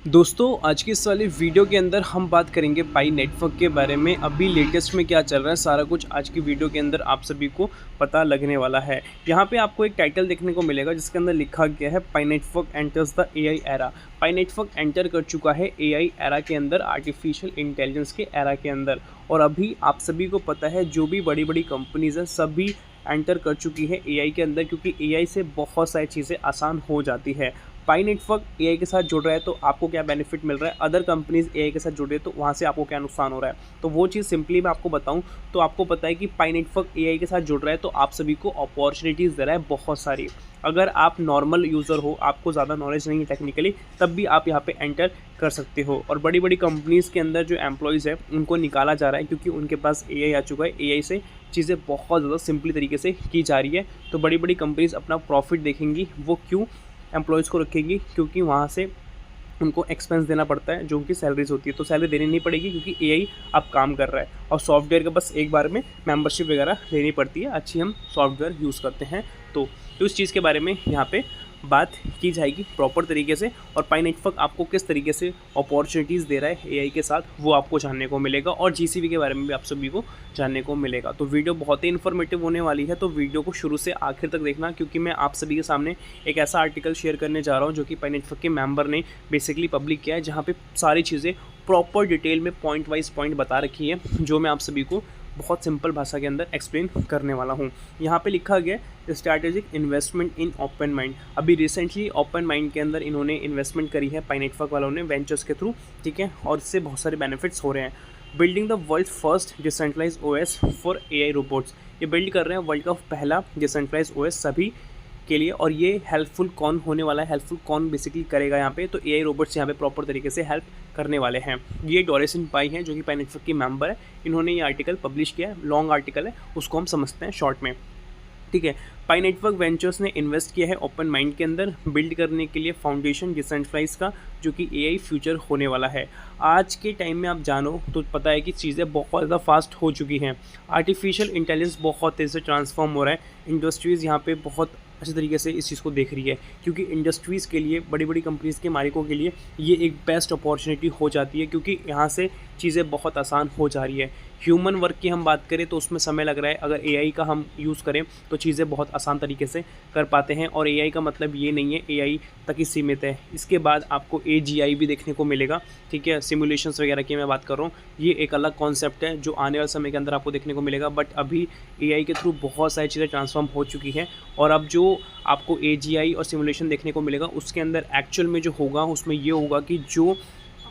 दोस्तों आज की इस वाली वीडियो के अंदर हम बात करेंगे पाई नेटवर्क के बारे में। अभी लेटेस्ट में क्या चल रहा है सारा कुछ आज की वीडियो के अंदर आप सभी को पता लगने वाला है। यहाँ पे आपको एक टाइटल देखने को मिलेगा जिसके अंदर लिखा गया है Pi Network enters the AI era. Pi Network enter कर चुका है एआई एरा के अंदर, आर्टिफिशियल इंटेलिजेंस के एरा के अंदर। और अभी आप सभी को पता है जो भी बड़ी बड़ी कंपनीज़ हैं सभी एंटर कर चुकी है एआई के अंदर, क्योंकि एआई से बहुत सारी चीज़ें आसान हो जाती है। पाई नेटवर्क एआई के साथ जुड़ रहा है तो आपको क्या बेनिफिट मिल रहा है, अदर कंपनीज एआई के साथ जुड़ रही है तो वहाँ से आपको क्या नुकसान हो रहा है। तो वो चीज़ सिंपली मैं आपको बताऊँ तो आपको पता है कि पाई नेटवर्क एआई के साथ जुड़ रहा है तो आप सभी को अपॉर्चुनिटीज़ दे रहा है बहुत सारी। अगर आप नॉर्मल यूज़र हो, आपको ज़्यादा नॉलेज नहीं है टेक्निकली, तब भी आप यहाँ पे एंटर कर सकते हो। और बड़ी बड़ी कंपनीज़ के अंदर जो एम्प्लॉयज़ है उनको निकाला जा रहा है क्योंकि उनके पास एआई आ चुका है। एआई से चीज़ें बहुत ज़्यादा सिंपली तरीके से की जा रही है। तो बड़ी बड़ी कंपनीज़ अपना प्रॉफिट देखेंगी, वो क्यों एम्प्लॉयज़ को रखेंगी, क्योंकि वहाँ से उनको एक्सपेंस देना पड़ता है जो उनकी सैलरीज होती है। तो सैलरी देनी नहीं पड़ेगी क्योंकि एआई अब काम कर रहा है। और सॉफ्टवेयर का बस एक बार में मेंबरशिप वगैरह लेनी पड़ती है, अच्छी हम सॉफ्टवेयर यूज़ करते हैं। तो उस चीज़ के बारे में यहाँ पे बात की जाएगी प्रॉपर तरीके से। और पाई नेटवर्क आपको किस तरीके से अपॉर्चुनिटीज़ दे रहा है एआई के साथ वो आपको जानने को मिलेगा, और जीसीबी के बारे में भी आप सभी को जानने को मिलेगा। तो वीडियो बहुत ही इन्फॉर्मेटिव होने वाली है, तो वीडियो को शुरू से आखिर तक देखना, क्योंकि मैं आप सभी के सामने एक ऐसा आर्टिकल शेयर करने जा रहा हूँ जो कि पाई नेटवर्क के मेंबर ने बेसिकली पब्लिक किया है, जहाँ पे सारी चीज़ें प्रॉपर डिटेल में पॉइंट वाइज पॉइंट बता रखी है, जो मैं आप सभी को बहुत सिंपल भाषा के अंदर एक्सप्लेन करने वाला हूँ। यहाँ पे लिखा गया strategic investment in open mind. अभी रिसेंटली ओपन माइंड के अंदर इन्होंने इन्वेस्टमेंट करी है पाई नेटवर्क वालों ने वेंचर्स के थ्रू, ठीक है, और इससे बहुत सारे बेनिफिट्स हो रहे हैं। Building the world first decentralise OS for AI robots. ये बिल्ड कर रहे हैं वर्ल्ड का पहला डिसेंट्रलाइज ओएस सभी के लिए। और ये हेल्पफुल कौन होने वाला है, हेल्पफुल कौन बेसिकली करेगा यहाँ पे, तो एआई रोबोट्स यहाँ पे प्रॉपर तरीके से हेल्प करने वाले हैं। ये डोरेसन पाई हैं जो कि पाई नेटवर्क की मेंबर है, इन्होंने ये आर्टिकल पब्लिश किया है। लॉन्ग आर्टिकल है, उसको हम समझते हैं शॉर्ट में, ठीक है। पाई नेटवर्क वेंचर्स ने इन्वेस्ट किया है ओपन माइंड के अंदर बिल्ड करने के लिए फाउंडेशन डिसेंट्रलाइज का, जो कि एआई फ्यूचर होने वाला है। आज के टाइम में आप जानो तो पता है कि चीज़ें बहुत ज़्यादा फास्ट हो चुकी हैं। आर्टिफिशियल इंटेलिजेंस बहुत तेज़ी से ट्रांसफॉर्म हो रहा है। इंडस्ट्रीज़ यहाँ पे बहुत अच्छे तरीके से इस चीज़ को देख रही है, क्योंकि इंडस्ट्रीज़ के लिए, बड़ी बड़ी कंपनीज़ के मालिकों के लिए ये एक बेस्ट अपॉर्चुनिटी हो जाती है, क्योंकि यहाँ से चीज़ें बहुत आसान हो जा रही है। ह्यूमन वर्क की हम बात करें तो उसमें समय लग रहा है, अगर एआई का हम यूज़ करें तो चीज़ें बहुत आसान तरीके से कर पाते हैं। और एआई का मतलब ये नहीं है एआई तक ही सीमित है, इसके बाद आपको एजीआई भी देखने को मिलेगा, ठीक है। सिमुलेशंस वगैरह की मैं बात कर रहा हूँ, ये एक अलग कॉन्सेप्ट है जो आने वाले समय के अंदर आपको देखने को मिलेगा। बट अभी एआई के थ्रू बहुत सारी चीज़ें ट्रांसफॉर्म हो चुकी हैं, और अब जो आपको एजीआई और सिमुलेशन देखने को मिलेगा उसके अंदर एक्चुअल में जो होगा उसमें ये होगा कि जो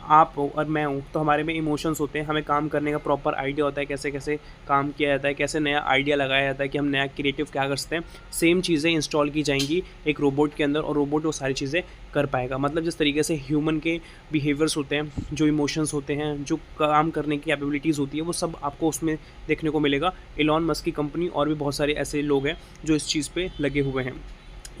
आप हो और मैं हूँ तो हमारे में इमोशंस होते हैं, हमें काम करने का प्रॉपर आइडिया होता है, कैसे कैसे काम किया जाता है, कैसे नया आइडिया लगाया जाता है कि हम नया क्रिएटिव क्या कर सकते हैं। सेम चीज़ें इंस्टॉल की जाएंगी एक रोबोट के अंदर, और रोबोट वो सारी चीज़ें कर पाएगा। मतलब जिस तरीके से ह्यूमन के बिहेवियर्स होते हैं, जो इमोशंस होते हैं, जो काम करने की कैपेबिलिटीज़ होती है, वो सब आपको उसमें देखने को मिलेगा। एलॉन मस्क की कंपनी और भी बहुत सारे ऐसे लोग हैं जो इस चीज़ पे लगे हुए हैं।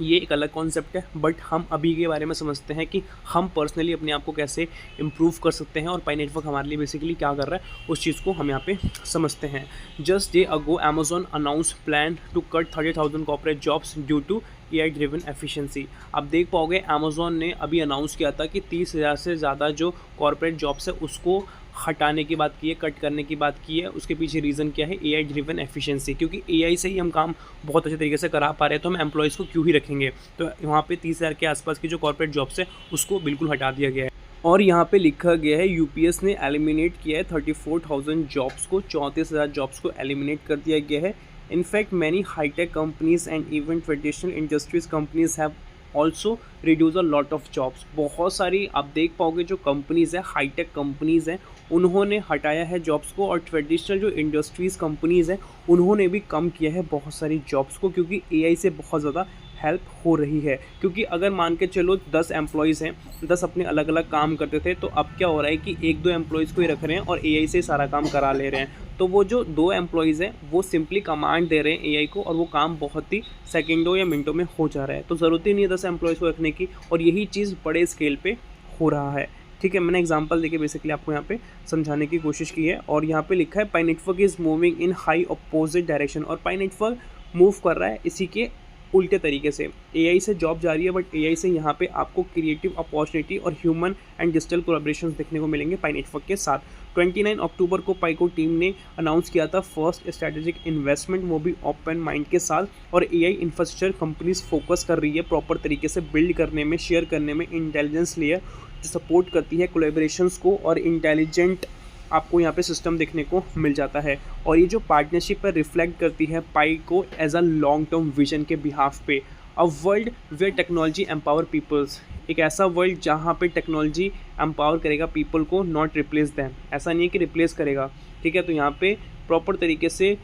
ये एक अलग कॉन्सेप्ट है, बट हम अभी के बारे में समझते हैं कि हम पर्सनली अपने आप को कैसे इम्प्रूव कर सकते हैं, और पाई नेटवर्क हमारे लिए बेसिकली क्या कर रहा है उस चीज़ को हम यहाँ पे समझते हैं। Just day ago Amazon announce plan to cut 30,000 corporate jobs due to AI driven efficiency. आप देख पाओगे अमेजोन ने अभी अनाउंस किया था कि 30,000 से ज़्यादा जो कॉर्पोरेट जॉब्स है उसको हटाने की बात की है, कट करने की बात की है। उसके पीछे रीज़न क्या है, एआई ड्रिवन एफिशिएंसी, क्योंकि एआई से ही हम काम बहुत अच्छे तरीके से करा पा रहे हैं, तो हम एम्प्लॉयज़ को क्यों ही रखेंगे। तो वहाँ पे 30,000 के आसपास की जो कॉर्पोरेट जॉब्स है उसको बिल्कुल हटा दिया गया है। और यहाँ पे लिखा गया है यूपीएस ने एलिमिनेट किया है 34,000 जॉब्स को, 34,000 जॉब्स को एलिमिनेट कर दिया गया है। In fact many high tech companies and even traditional industries companies have also reduce a lot of jobs. बहुत सारी आप देख पाओगे जो कंपनीज़ है, हाईटेक कंपनीज़ हैं, उन्होंने हटाया है जॉब्स को, और ट्रेडिशनल जो इंडस्ट्रीज़ कंपनीज़ हैं उन्होंने भी कम किया है बहुत सारी जॉब्स को, क्योंकि एआई से बहुत ज़्यादा हेल्प हो रही है। क्योंकि अगर मान के चलो 10 एम्प्लॉयज़ हैं, 10 अपने अलग अलग काम करते थे, तो अब क्या हो रहा है कि 1-2 एम्प्लॉयज़ को ही रख रहे हैं और एआई से सारा काम करा ले रहे हैं। तो वो जो 2 एम्प्लॉयज़ हैं वो सिंपली कमांड दे रहे हैं एआई को, और वो काम बहुत ही सेकंडों या मिनटों में हो जा रहा है। तो ज़रूरत ही नहीं है 10 एम्प्लॉयज़ को रखने की, और यही चीज़ बड़े स्केल पे हो रहा है, ठीक है। मैंने एग्जांपल देके बेसिकली आपको यहाँ पे समझाने की कोशिश की है। और यहाँ पे लिखा है Pi Network is moving in high opposite direction, और पाई नेटवर्क मूव कर रहा है इसी के उल्टे तरीके से एआई से जॉब जा रही है, बट एआई से यहाँ पे आपको क्रिएटिव अपॉर्चुनिटी और ह्यूमन एंड डिजिटल कोलैबोरेशंस देखने को मिलेंगे पाई नेटवर्क के साथ। 29 अक्टूबर को पाई को टीम ने अनाउंस किया था फर्स्ट स्ट्रेटेजिक इन्वेस्टमेंट, वो भी ओपन माइंड के साथ। और एआई इंफ्रास्ट्रक्चर कंपनीज फोकस कर रही है प्रॉपर तरीके से बिल्ड करने में, शेयर करने में, इंटेलिजेंस लेयर जो सपोर्ट करती है कोलैबोरेशंस को, और इंटेलिजेंट आपको यहाँ पे सिस्टम देखने को मिल जाता है। और ये जो पार्टनरशिप है रिफ्लेक्ट करती है पाई को as a long term vision के बिहाफ पे। A world where technology empower peoples, एक ऐसा वर्ल्ड जहाँ पे टेक्नोलॉजी एम्पावर करेगा पीपल को, नॉट रिप्लेस दैम। ऐसा नहीं है कि रिप्लेस करेगा, ठीक है। तो यहाँ पे प्रॉपर तरीके से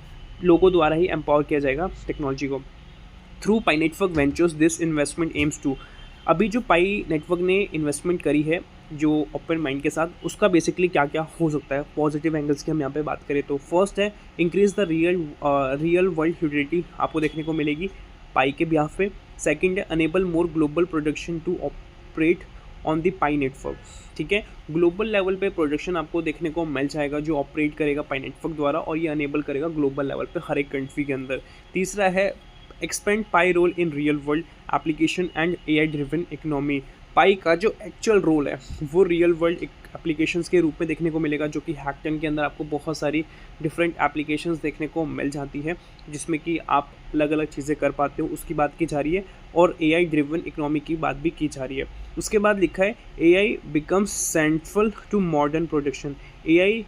लोगों द्वारा ही एम्पावर किया जाएगा टेक्नोलॉजी को। Through Pi network ventures this investment aims to, अभी जो पाई नेटवर्क ने इन्वेस्टमेंट करी है जो ओपन माइंड के साथ, उसका बेसिकली क्या क्या हो सकता है पॉजिटिव एंगल्स की हम यहाँ पे बात करें तो फर्स्ट है increase the real world utility आपको देखने को मिलेगी पाई के बिहाफ पे। सेकंड है enable more global production to operate on the Pi network, ठीक है। ग्लोबल लेवल पे प्रोडक्शन आपको देखने को मिल जाएगा जो ऑपरेट करेगा पाई नेटवर्क द्वारा, और ये अनेबल करेगा ग्लोबल लेवल पे हर एक कंट्री के अंदर। तीसरा है expand Pi role in real world application and AI driven economy. Pi का जो एक्चुअल रोल है वो रियल वर्ल्ड एप्लीकेशंस के रूप में देखने को मिलेगा, जो कि हैकटन के अंदर आपको बहुत सारी डिफरेंट एप्लीकेशंस देखने को मिल जाती है जिसमें कि आप अलग अलग चीज़ें कर पाते हो, उसकी बात की जा रही है। और एआई ड्रिवन इकोनॉमी की बात भी की जा रही है। उसके बाद लिखा है AI becomes central to modern production. AI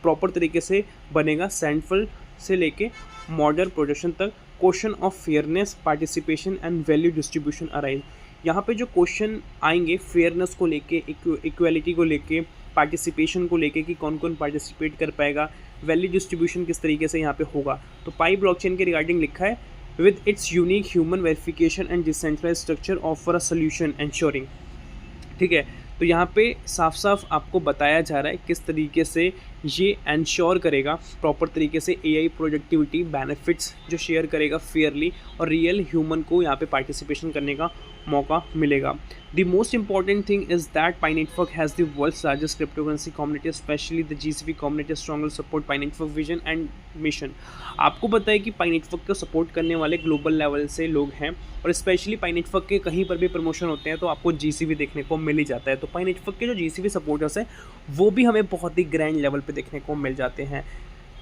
proper तरीके से बनेगा सेंट्रल से लेके मॉडर्न प्रोडक्शन तक। Question of fairness, participation and value distribution arise. यहाँ पे जो क्वेश्चन आएंगे फेयरनेस को लेके, इक्वालिटी को लेके, पार्टिसिपेशन को लेके कि कौन कौन पार्टिसिपेट कर पाएगा, वैल्यू डिस्ट्रीब्यूशन किस तरीके से यहाँ पे होगा। तो पाई ब्लॉकचेन के रिगार्डिंग लिखा है with its unique human verification and decentralise structure offer a solution ensuring, ठीक है। तो यहाँ पे साफ साफ आपको बताया जा रहा है किस तरीके से ये एंश्योर करेगा प्रॉपर तरीके से एआई प्रोडक्टिविटी बेनिफिट्स जो शेयर करेगा फेयरली, और रियल ह्यूमन को यहाँ पे पार्टिसिपेशन करने का मौका मिलेगा। The most important thing is that Pi network has the world's largest cryptocurrency community, specially the GCP community strongly support Pi network vision and mission. आपको पता है कि पाई नेटवर्क को सपोर्ट करने वाले ग्लोबल लेवल से लोग हैं, और स्पेशली पाई नेटवर्क के कहीं पर भी प्रमोशन होते हैं तो आपको जीसीपी देखने को मिल ही जाता है। तो पाई नेटवर्क के जो जीसीपी सपोर्टर्स हैं वो भी हमें बहुत ही ग्रैंड लेवल पे देखने को मिल जाते हैं।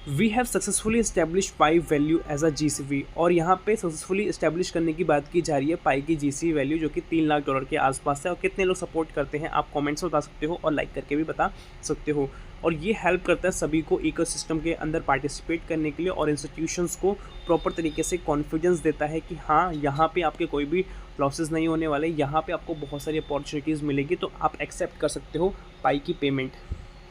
We have successfully establish Pi value as a GCV, और यहाँ पे सक्सेसफुली इस्टेब्लिश करने की बात की जा रही है पाई की जीसीवी वैल्यू जो कि $3 लाख के आसपास है। और कितने लोग सपोर्ट करते हैं आप कमेंट्स में बता सकते हो और लाइक करके भी बता सकते हो। और ये हेल्प करता है सभी को इकोसिस्टम के अंदर पार्टिसिपेट करने के लिए, और इंस्टीट्यूशंस को प्रॉपर तरीके से कॉन्फिडेंस देता है कि हाँ यहाँ पे आपके कोई भी लॉसेस नहीं होने वाले, यहाँ पे आपको बहुत सारी अपॉर्चुनिटीज़ मिलेगी, तो आप एक्सेप्ट कर सकते हो पाई की पेमेंट,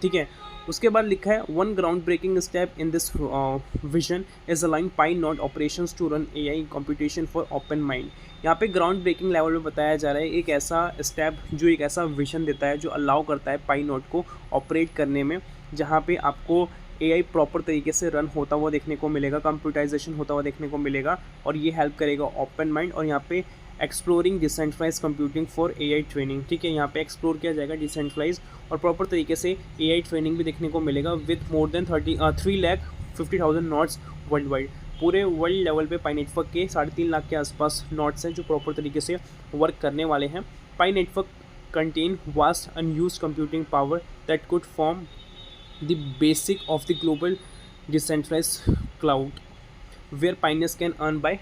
ठीक है। उसके बाद लिखा है one ground breaking step in this vision is aligning Pi node operations to run AI computation for open mind. यहाँ पे ग्राउंड ब्रेकिंग लेवल में बताया जा रहा है एक ऐसा स्टेप जो एक ऐसा विजन देता है जो अलाउ करता है पाई नोड को ऑपरेट करने में, जहाँ पे आपको एआई प्रॉपर तरीके से रन होता हुआ देखने को मिलेगा, कंप्यूटराइजेशन होता हुआ देखने को मिलेगा, और ये हेल्प करेगा ओपन माइंड। और यहाँ पे exploring decentralise computing for AI training, ठीक है। यहाँ पे एक्सप्लोर किया जाएगा डिसेंट्रलाइज और प्रॉपर तरीके से एआई ट्रेनिंग भी देखने को मिलेगा with more than 3,50,000 nodes world wide. पूरे वर्ल्ड लेवल पे पाई नेटवर्क के 3.5 लाख के आसपास नोड्स हैं जो प्रॉपर तरीके से वर्क करने वाले हैं। Pi Network contain vast unused computing power that could form the basic of the global decentralised cloud where pioneers can earn by,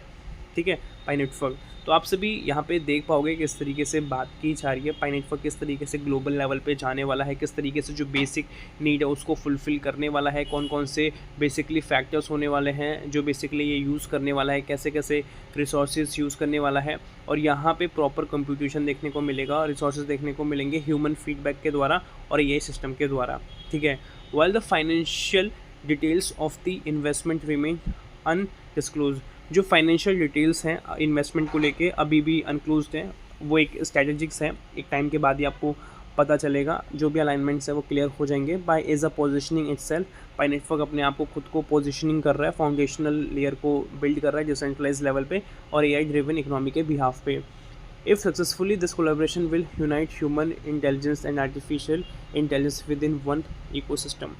ठीक है, पाई नेटवर्क। तो आप सभी यहाँ पे देख पाओगे किस तरीके से बात की जा रही है, पाई नेटवर्क किस तरीके से ग्लोबल लेवल पे जाने वाला है, किस तरीके से जो बेसिक नीड है उसको फुलफ़िल करने वाला है, कौन कौन से बेसिकली फैक्टर्स होने वाले हैं जो बेसिकली ये यूज़ करने वाला है, कैसे कैसे रिसोर्सेज यूज़ करने वाला है। और यहाँ पे प्रॉपर कंप्यूटेशन देखने को मिलेगा, रिसोर्सेज देखने को मिलेंगे ह्यूमन फीडबैक के द्वारा और एआई सिस्टम के द्वारा, ठीक है। While the financial details of the investment remain undisclosed, जो फाइनेंशियल डिटेल्स हैं इन्वेस्टमेंट को लेके अभी भी अनक्लोज्ड हैं, वो एक स्ट्रैटेजिक्स है, एक टाइम के बाद ही आपको पता चलेगा, जो भी अलाइनमेंट्स है वो क्लियर हो जाएंगे। By as a positioning itself, Pi network अपने आप को खुद को पोजिशनिंग कर रहा है, फाउंडेशनल लेयर को बिल्ड कर रहा है डिसेंट्रलाइज लेवल पे और एआई ड्रिवन इकोनॉमी के बिहाफ पे। If successfully this collaboration will unite human intelligence and artificial intelligence with in one ecosystem.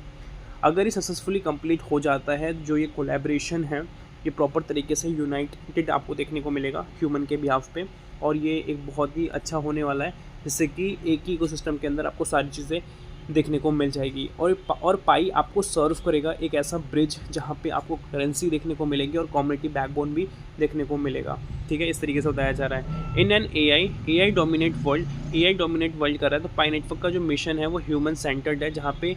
अगर ये सक्सेसफुली कंप्लीट हो जाता है जो ये कोलैबोरेशन है, ये प्रॉपर तरीके से यूनाइटेड आपको देखने को मिलेगा ह्यूमन के बिहाफ पे, और ये एक बहुत ही अच्छा होने वाला है, जिससे कि एक ही इकोसिस्टम के अंदर आपको सारी चीज़ें देखने को मिल जाएगी। और पाई आपको सर्व करेगा एक ऐसा ब्रिज जहाँ पे आपको करेंसी देखने को मिलेगी और कम्युनिटी बैकबोन भी देखने को मिलेगा। ठीक है, इस तरीके से बताया जा रहा है। In an AI dominate world कर रहा है, तो पाई नेटवर्क का जो मिशन है वो ह्यूमन सेंटर्ड है, जहाँ पे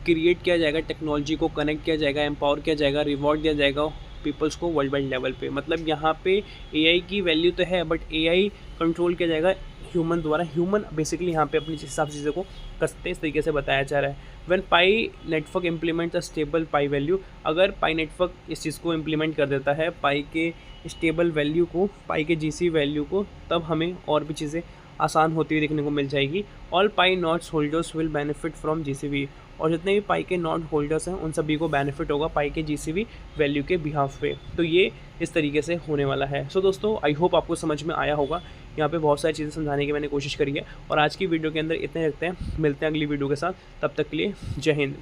क्रिएट किया जाएगा, टेक्नोलॉजी को कनेक्ट किया जाएगा, एम्पावर किया जाएगा, रिवॉर्ड दिया जाएगा पीपल्स को वर्ल्ड वाइड लेवल पे। मतलब यहाँ पे एआई की वैल्यू तो है, बट एआई कंट्रोल किया जाएगा ह्यूमन द्वारा। ह्यूमन बेसिकली यहाँ पे अपने हिसाब से चीज़ों को कर सकते हैं, इस तरीके से बताया जा रहा है। When pi network implement a stable pi value, अगर पाई नेटवर्क इस चीज़ को इम्प्लीमेंट कर देता है, पाई के स्टेबल वैल्यू को, पाई के जीसी वैल्यू को, तब हमें और भी चीज़ें आसान होती हुई देखने को मिल जाएगी। All Pi nodes holders will benefit from GCV, और जितने भी पाई के नॉट होल्डर्स हैं उन सभी को बेनिफिट होगा पाई के जीसीवी वैल्यू के बिहाफ पे। तो ये इस तरीके से होने वाला है। सो दोस्तों, आई होप आपको समझ में आया होगा। यहाँ पे बहुत सारी चीज़ें समझाने की मैंने कोशिश करी है, और आज की वीडियो के अंदर इतने रखते हैं। मिलते हैं अगली वीडियो के साथ, तब तक के लिए जय हिंद।